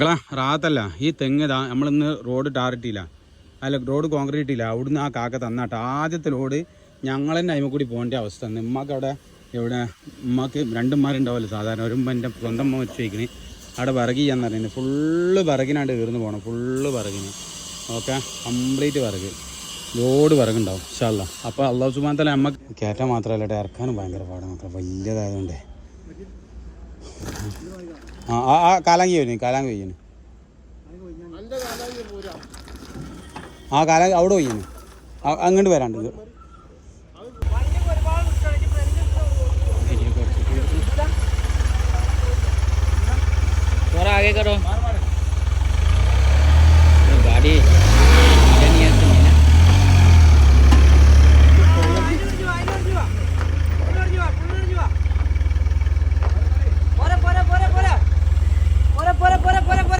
മക്കളാ റാത്തല്ല ഈ തെങ്ങ് നമ്മളിന്ന് റോഡ് ടാറിട്ടില്ല, അല്ല റോഡ് കോൺക്രീറ്റ് ഇല്ല. അവിടുന്ന് ആ കാക്ക തന്നാട്ടോ ആദ്യത്തെ ലോഡ്. ഞങ്ങൾ തന്നെ അതിമ കൂടി പോകേണ്ട അവസ്ഥ. ഉമ്മക്ക് അവിടെ എവിടെ ഉമ്മക്ക് രണ്ടുമ്മാരുണ്ടാവുമല്ലോ സാധാരണ. ഒരു എൻ്റെ സ്വന്തം അമ്മ വെച്ച് വയ്ക്കണേ അവിടെ വിറക് ചെയ്യാന്ന് പറയുന്നത്. ഫുള്ള് വിറകിനാണ്ട് കയറുന്നു പോകണം, ഫുള്ള് വിറകിന്. ഓക്കെ, കംപ്ലീറ്റ് വിറക്, ലോഡ് വിറകുണ്ടാവും ഇൻഷാ അല്ലാ. അപ്പോൾ അള്ളാഹു സുബ്ഹാനഹു വ തആല നമ്മക്ക് കയറ്റാൻ മാത്രമല്ല ഇറക്കാനും ഭയങ്കര പാടാണ്. മാത്രം വലിയതായതുകൊണ്ടേ ആ കാലാങ്കി വരുന്നു, കാലാങ്കി വയ്യുന്നു, ആ കാലാങ്കി അവിടെ വയ്യുന്നു, അങ്ങോട്ട് വരാണ്ട് आगे करो।